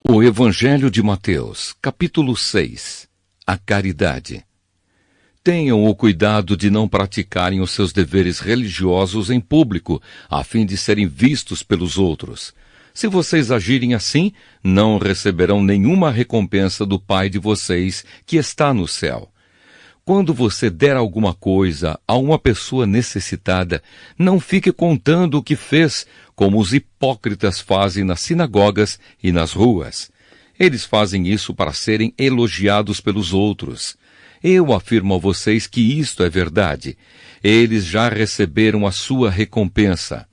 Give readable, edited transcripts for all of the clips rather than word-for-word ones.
O Evangelho de Mateus, capítulo 6. A caridade. Tenham o cuidado de não praticarem os seus deveres religiosos em público, a fim de serem vistos pelos outros. Se vocês agirem assim, não receberão nenhuma recompensa do Pai de vocês, que está no céu. Quando você der alguma coisa a uma pessoa necessitada, não fique contando o que fez, como os hipócritas fazem nas sinagogas e nas ruas. Eles fazem isso para serem elogiados pelos outros. Eu afirmo a vocês que isto é verdade. Eles já receberam a sua recompensa.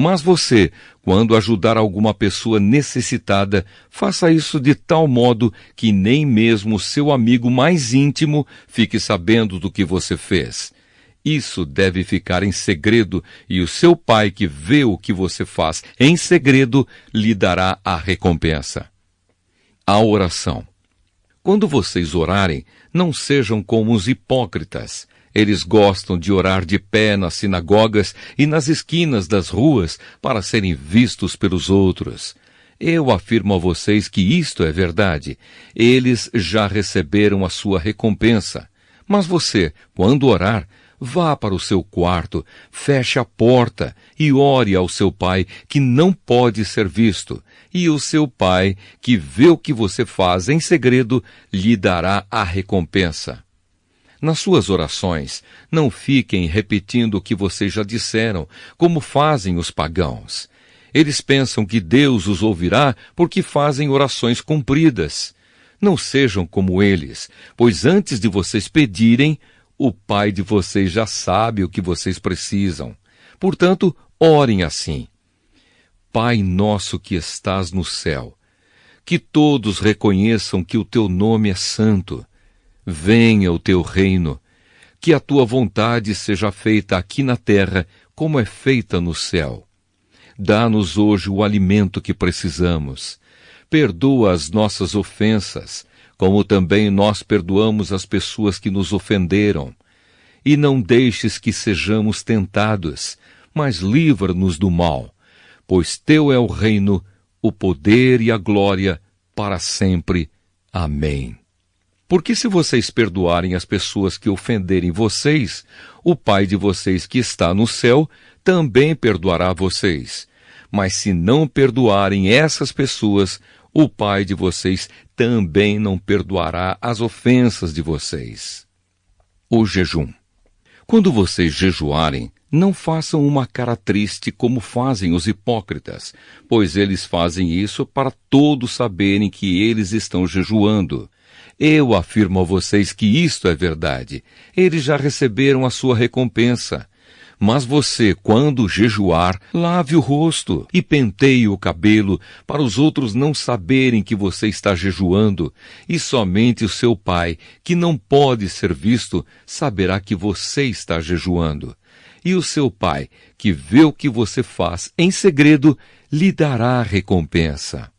Mas você, quando ajudar alguma pessoa necessitada, faça isso de tal modo que nem mesmo o seu amigo mais íntimo fique sabendo do que você fez. Isso deve ficar em segredo, e o seu Pai, que vê o que você faz em segredo, lhe dará a recompensa. A oração. Quando vocês orarem, não sejam como os hipócritas. Eles gostam de orar de pé nas sinagogas e nas esquinas das ruas para serem vistos pelos outros. Eu afirmo a vocês que isto é verdade. Eles já receberam a sua recompensa. Mas você, quando orar, vá para o seu quarto, feche a porta e ore ao seu Pai, que não pode ser visto. E o seu Pai, que vê o que você faz em segredo, lhe dará a recompensa. Nas suas orações, não fiquem repetindo o que vocês já disseram, como fazem os pagãos. Eles pensam que Deus os ouvirá porque fazem orações compridas. Não sejam como eles, pois antes de vocês pedirem, o Pai de vocês já sabe o que vocês precisam. Portanto, orem assim. Pai nosso que estás no céu, que todos reconheçam que o teu nome é santo. Venha o teu reino, que a tua vontade seja feita aqui na terra como é feita no céu. Dá-nos hoje o alimento que precisamos. Perdoa as nossas ofensas, como também nós perdoamos as pessoas que nos ofenderam. E não deixes que sejamos tentados, mas livra-nos do mal, pois teu é o reino, o poder e a glória para sempre. Amém. Porque se vocês perdoarem as pessoas que ofenderem vocês, o Pai de vocês que está no céu também perdoará vocês. Mas se não perdoarem essas pessoas, o Pai de vocês também não perdoará as ofensas de vocês. O jejum. Quando vocês jejuarem, não façam uma cara triste como fazem os hipócritas, pois eles fazem isso para todos saberem que eles estão jejuando. Eu afirmo a vocês que isto é verdade. Eles já receberam a sua recompensa. Mas você, quando jejuar, lave o rosto e penteie o cabelo, para os outros não saberem que você está jejuando, e somente o seu Pai, que não pode ser visto, saberá que você está jejuando. E o seu Pai, que vê o que você faz em segredo, lhe dará a recompensa.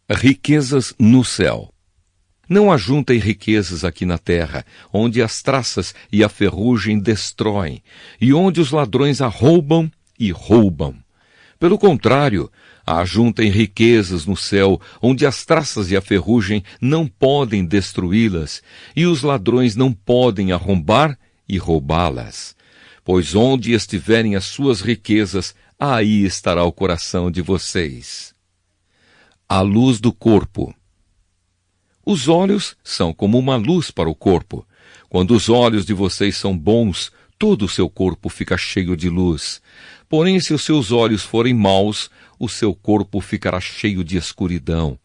Riquezas no céu. Não ajuntem riquezas aqui na terra, onde as traças e a ferrugem destroem, e onde os ladrões arrombam e roubam. Pelo contrário, ajuntem riquezas no céu, onde as traças e a ferrugem não podem destruí-las, e os ladrões não podem arrombar e roubá-las. Pois onde estiverem as suas riquezas, aí estará o coração de vocês. A luz do corpo. Os olhos são como uma luz para o corpo. Quando os olhos de vocês são bons, todo o seu corpo fica cheio de luz. Porém, se os seus olhos forem maus, o seu corpo ficará cheio de escuridão.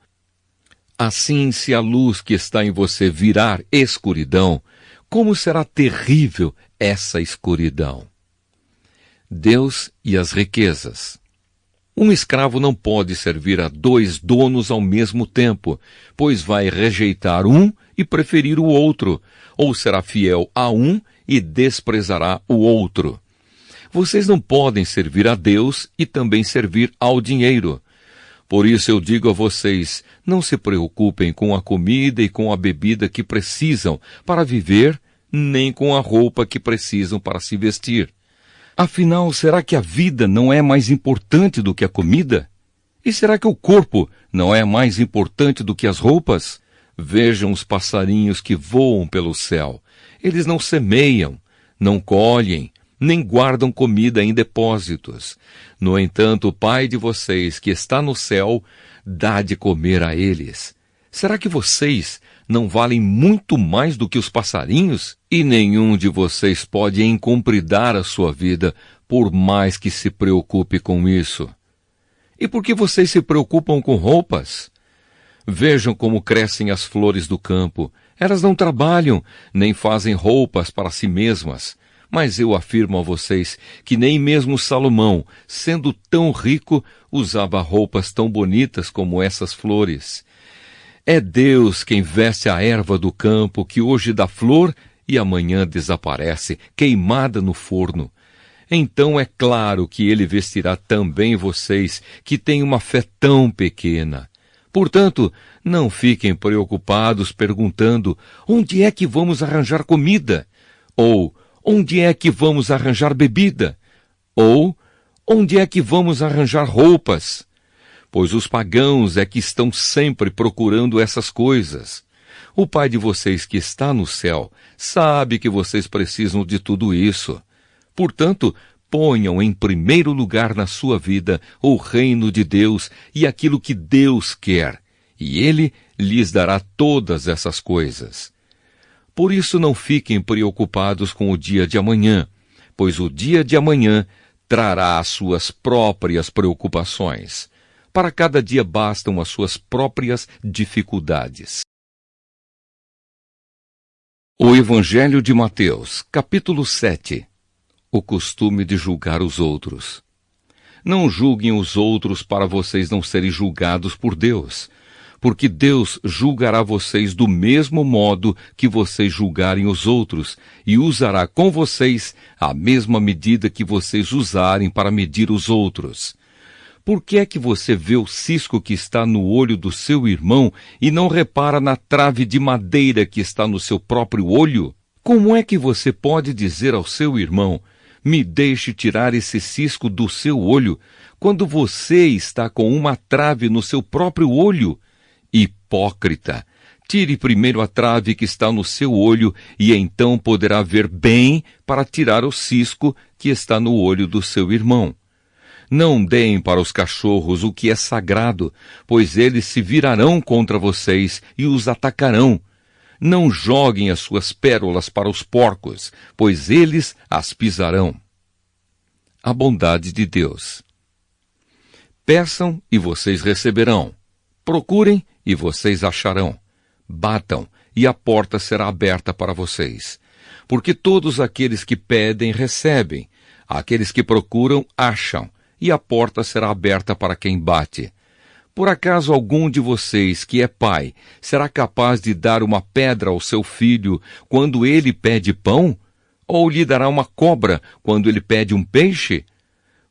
Assim, se a luz que está em você virar escuridão, como será terrível essa escuridão? Deus e as riquezas. Um escravo não pode servir a 2 donos ao mesmo tempo, pois vai rejeitar um e preferir o outro, ou será fiel a um e desprezará o outro. Vocês não podem servir a Deus e também servir ao dinheiro. Por isso eu digo a vocês, não se preocupem com a comida e com a bebida que precisam para viver, nem com a roupa que precisam para se vestir. Afinal, será que a vida não é mais importante do que a comida? E será que o corpo não é mais importante do que as roupas? Vejam os passarinhos que voam pelo céu. Eles não semeiam, não colhem, nem guardam comida em depósitos. No entanto, o Pai de vocês, que está no céu, dá de comer a eles. Será que vocês não valem muito mais do que os passarinhos? E nenhum de vocês pode encompridar a sua vida, por mais que se preocupe com isso. E por que vocês se preocupam com roupas? Vejam como crescem as flores do campo. Elas não trabalham, nem fazem roupas para si mesmas. Mas eu afirmo a vocês que nem mesmo Salomão, sendo tão rico, usava roupas tão bonitas como essas flores. É Deus quem veste a erva do campo, que hoje dá flor e amanhã desaparece, queimada no forno. Então é claro que ele vestirá também vocês, que têm uma fé tão pequena. Portanto, não fiquem preocupados perguntando: onde é que vamos arranjar comida? Ou, onde é que vamos arranjar bebida? Ou, onde é que vamos arranjar roupas? Pois os pagãos é que estão sempre procurando essas coisas. O Pai de vocês que está no céu sabe que vocês precisam de tudo isso. Portanto, ponham em primeiro lugar na sua vida o reino de Deus e aquilo que Deus quer, e Ele lhes dará todas essas coisas. Por isso não fiquem preocupados com o dia de amanhã, pois o dia de amanhã trará as suas próprias preocupações. Para cada dia bastam as suas próprias dificuldades. O Evangelho de Mateus, capítulo 7. O costume de julgar os outros. Não julguem os outros para vocês não serem julgados por Deus, porque Deus julgará vocês do mesmo modo que vocês julgarem os outros, e usará com vocês a mesma medida que vocês usarem para medir os outros. Por que é que você vê o cisco que está no olho do seu irmão e não repara na trave de madeira que está no seu próprio olho? Como é que você pode dizer ao seu irmão: me deixe tirar esse cisco do seu olho, quando você está com uma trave no seu próprio olho? Hipócrita! Tire primeiro a trave que está no seu olho, e então poderá ver bem para tirar o cisco que está no olho do seu irmão. Não deem para os cachorros o que é sagrado, pois eles se virarão contra vocês e os atacarão. Não joguem as suas pérolas para os porcos, pois eles as pisarão. A bondade de Deus. Peçam e vocês receberão. Procurem e vocês acharão. Batam e a porta será aberta para vocês. Porque todos aqueles que pedem recebem, aqueles que procuram acham, e a porta será aberta para quem bate. Por acaso algum de vocês, que é pai, será capaz de dar uma pedra ao seu filho quando ele pede pão? Ou lhe dará uma cobra quando ele pede um peixe?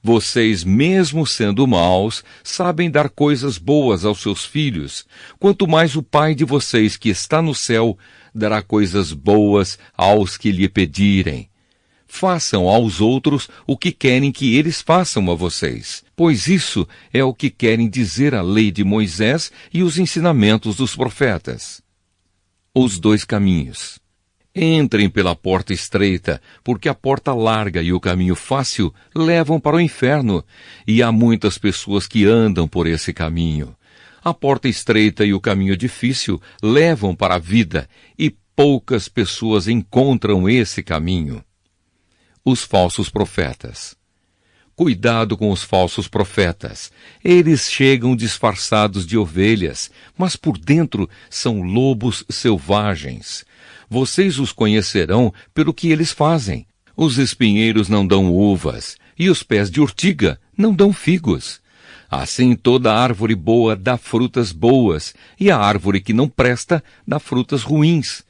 Vocês, mesmo sendo maus, sabem dar coisas boas aos seus filhos. Quanto mais o Pai de vocês, que está no céu, dará coisas boas aos que lhe pedirem. Façam aos outros o que querem que eles façam a vocês, pois isso é o que querem dizer a lei de Moisés e os ensinamentos dos profetas. Os dois caminhos. Entrem pela porta estreita, porque a porta larga e o caminho fácil levam para o inferno, e há muitas pessoas que andam por esse caminho. A porta estreita e o caminho difícil levam para a vida, e poucas pessoas encontram esse caminho. Os falsos profetas. Cuidado com os falsos profetas. Eles chegam disfarçados de ovelhas, mas por dentro são lobos selvagens. Vocês os conhecerão pelo que eles fazem. Os espinheiros não dão uvas, e os pés de urtiga não dão figos. Assim toda árvore boa dá frutas boas, e a árvore que não presta dá frutas ruins.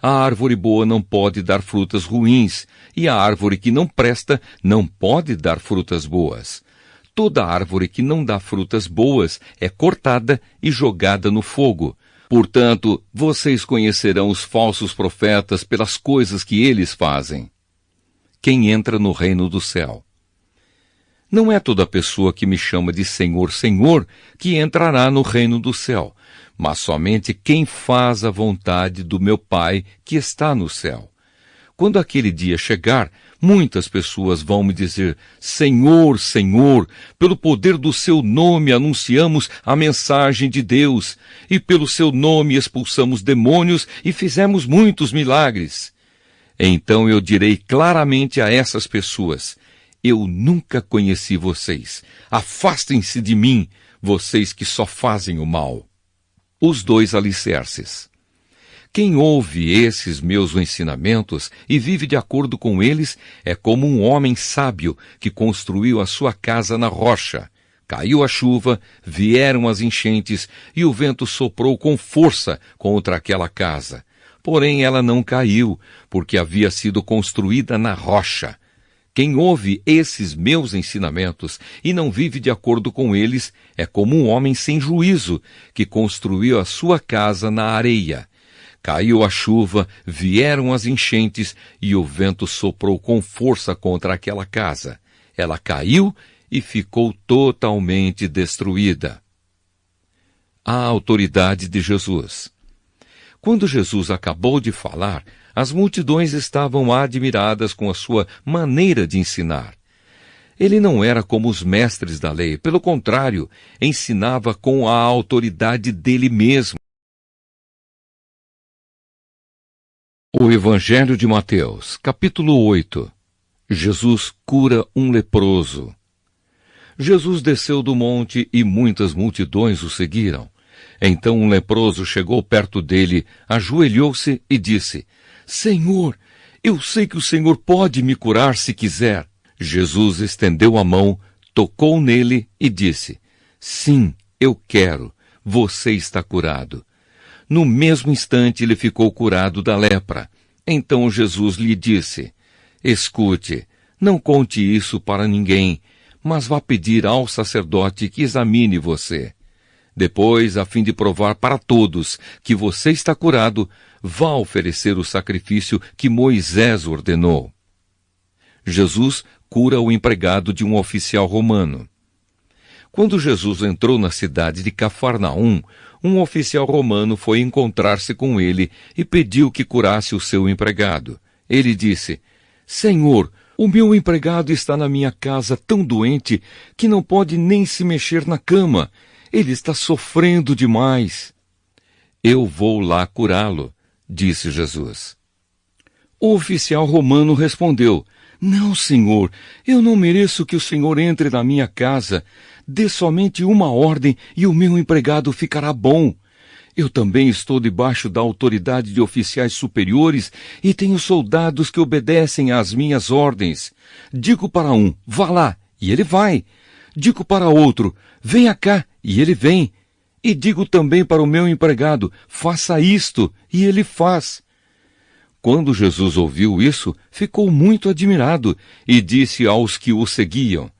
A árvore boa não pode dar frutas ruins, e a árvore que não presta não pode dar frutas boas. Toda árvore que não dá frutas boas é cortada e jogada no fogo. Portanto, vocês conhecerão os falsos profetas pelas coisas que eles fazem. Quem entra no reino do céu. Não é toda pessoa que me chama de Senhor, Senhor, que entrará no reino do céu, mas somente quem faz a vontade do meu Pai que está no céu. Quando aquele dia chegar, muitas pessoas vão me dizer, Senhor, Senhor, pelo poder do seu nome anunciamos a mensagem de Deus, e pelo seu nome expulsamos demônios e fizemos muitos milagres. Então eu direi claramente a essas pessoas, eu nunca conheci vocês. Afastem-se de mim, vocês que só fazem o mal. Os 2 alicerces. Quem ouve esses meus ensinamentos e vive de acordo com eles é como um homem sábio que construiu a sua casa na rocha. Caiu a chuva, vieram as enchentes e o vento soprou com força contra aquela casa. Porém ela não caiu, porque havia sido construída na rocha. Quem ouve esses meus ensinamentos e não vive de acordo com eles é como um homem sem juízo que construiu a sua casa na areia. Caiu a chuva, vieram as enchentes e o vento soprou com força contra aquela casa. Ela caiu e ficou totalmente destruída. A autoridade de Jesus. Quando Jesus acabou de falar, as multidões estavam admiradas com a sua maneira de ensinar. Ele não era como os mestres da lei, pelo contrário, ensinava com a autoridade dele mesmo. O Evangelho de Mateus, capítulo 8. Jesus cura um leproso. Jesus desceu do monte e muitas multidões o seguiram. Então um leproso chegou perto dele, ajoelhou-se e disse, Senhor, eu sei que o Senhor pode me curar se quiser. Jesus estendeu a mão, tocou nele e disse, Sim, eu quero, você está curado. No mesmo instante ele ficou curado da lepra. Então Jesus lhe disse, Escute, não conte isso para ninguém, mas vá pedir ao sacerdote que examine você. Depois, a fim de provar para todos que você está curado, vá oferecer o sacrifício que Moisés ordenou. Jesus cura o empregado de um oficial romano. Quando Jesus entrou na cidade de Cafarnaum, um oficial romano foi encontrar-se com ele e pediu que curasse o seu empregado. Ele disse, Senhor, o meu empregado está na minha casa tão doente que não pode nem se mexer na cama. Ele está sofrendo demais. Eu vou lá curá-lo, disse Jesus. O oficial romano respondeu, Não, senhor, eu não mereço que o senhor entre na minha casa. Dê somente uma ordem e o meu empregado ficará bom. Eu também estou debaixo da autoridade de oficiais superiores e tenho soldados que obedecem às minhas ordens. Digo para um, vá lá, e ele vai. Digo para outro, venha cá, e ele vem. E digo também para o meu empregado, faça isto, e ele faz. Quando Jesus ouviu isso, ficou muito admirado e disse aos que o seguiam,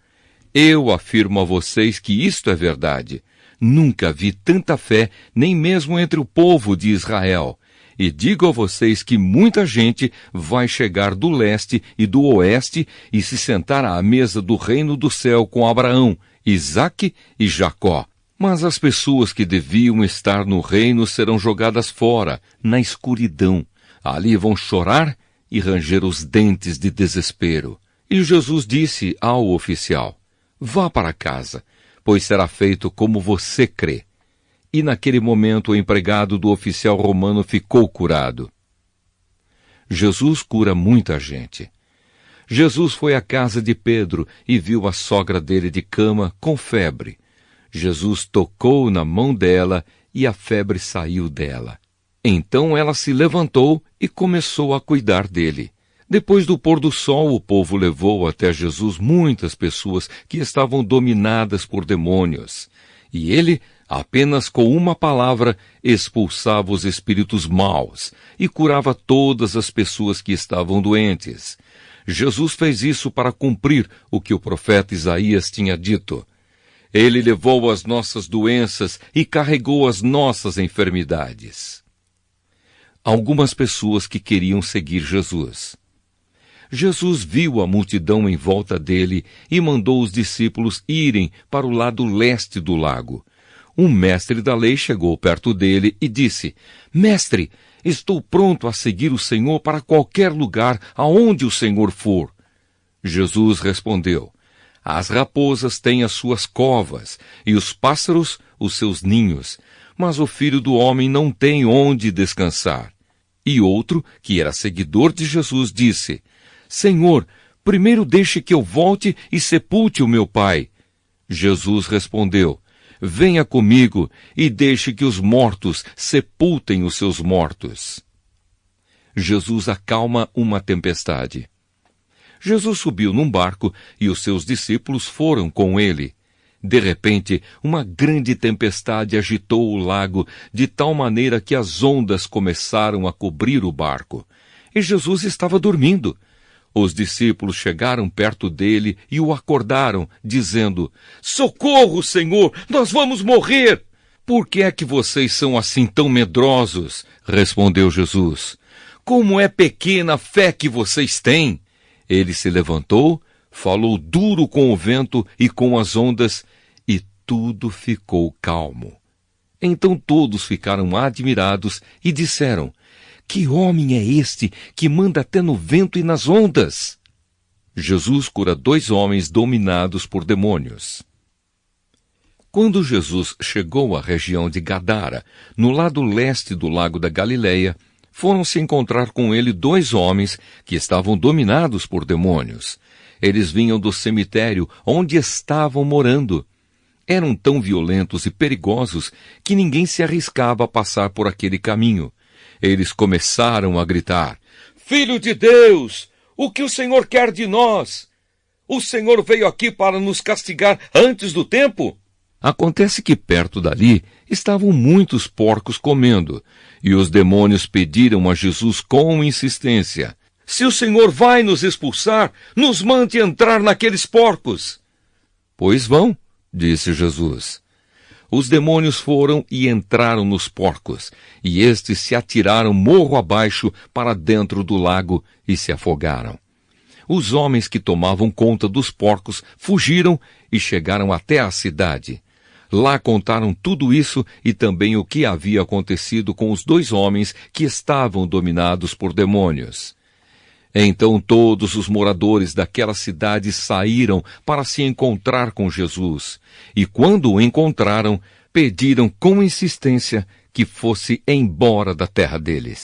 Eu afirmo a vocês que isto é verdade. Nunca vi tanta fé, nem mesmo entre o povo de Israel. E digo a vocês que muita gente vai chegar do leste e do oeste e se sentar à mesa do reino do céu com Abraão, Isaque e Jacó. Mas as pessoas que deviam estar no reino serão jogadas fora, na escuridão. Ali vão chorar e ranger os dentes de desespero. E Jesus disse ao oficial, Vá para casa, pois será feito como você crê. E naquele momento o empregado do oficial romano ficou curado. Jesus cura muita gente. Jesus foi à casa de Pedro e viu a sogra dele de cama com febre. Jesus tocou na mão dela e a febre saiu dela. Então ela se levantou e começou a cuidar dele. Depois do pôr do sol, o povo levou até Jesus muitas pessoas que estavam dominadas por demônios. E ele, apenas com uma palavra, expulsava os espíritos maus e curava todas as pessoas que estavam doentes. Jesus fez isso para cumprir o que o profeta Isaías tinha dito. Ele levou as nossas doenças e carregou as nossas enfermidades. Algumas pessoas que queriam seguir Jesus. Jesus viu a multidão em volta dele e mandou os discípulos irem para o lado leste do lago. Um mestre da lei chegou perto dele e disse: Mestre, estou pronto a seguir o Senhor para qualquer lugar aonde o Senhor for. Jesus respondeu: As raposas têm as suas covas e os pássaros os seus ninhos, mas o Filho do Homem não tem onde descansar. E outro, que era seguidor de Jesus, disse: Senhor, primeiro deixe que eu volte e sepulte o meu pai. Jesus respondeu: Venha comigo e deixe que os mortos sepultem os seus mortos. Jesus acalma uma tempestade. Jesus subiu num barco e os seus discípulos foram com ele. De repente, uma grande tempestade agitou o lago de tal maneira que as ondas começaram a cobrir o barco. E Jesus estava dormindo. Os discípulos chegaram perto dele e o acordaram, dizendo: Socorro, Senhor, nós vamos morrer! Por que é que vocês são assim tão medrosos? Respondeu Jesus. Como é pequena a fé que vocês têm! Ele se levantou, falou duro com o vento e com as ondas, e tudo ficou calmo. Então todos ficaram admirados e disseram: Que homem é este que manda até no vento e nas ondas? Jesus cura 2 homens dominados por demônios. Quando Jesus chegou à região de Gadara, no lado leste do lago da Galileia, foram se encontrar com ele 2 homens que estavam dominados por demônios. Eles vinham do cemitério onde estavam morando. Eram tão violentos e perigosos que ninguém se arriscava a passar por aquele caminho. Eles começaram a gritar: Filho de Deus, o que o Senhor quer de nós? O Senhor veio aqui para nos castigar antes do tempo? Acontece que perto dali estavam muitos porcos comendo, e os demônios pediram a Jesus com insistência: Se o Senhor vai nos expulsar, nos mande entrar naqueles porcos. Pois vão, disse Jesus. Os demônios foram e entraram nos porcos, e estes se atiraram morro abaixo para dentro do lago e se afogaram. Os homens que tomavam conta dos porcos fugiram e chegaram até a cidade. Lá contaram tudo isso e também o que havia acontecido com os 2 homens que estavam dominados por demônios. Então todos os moradores daquela cidade saíram para se encontrar com Jesus, e quando o encontraram, pediram com insistência que fosse embora da terra deles.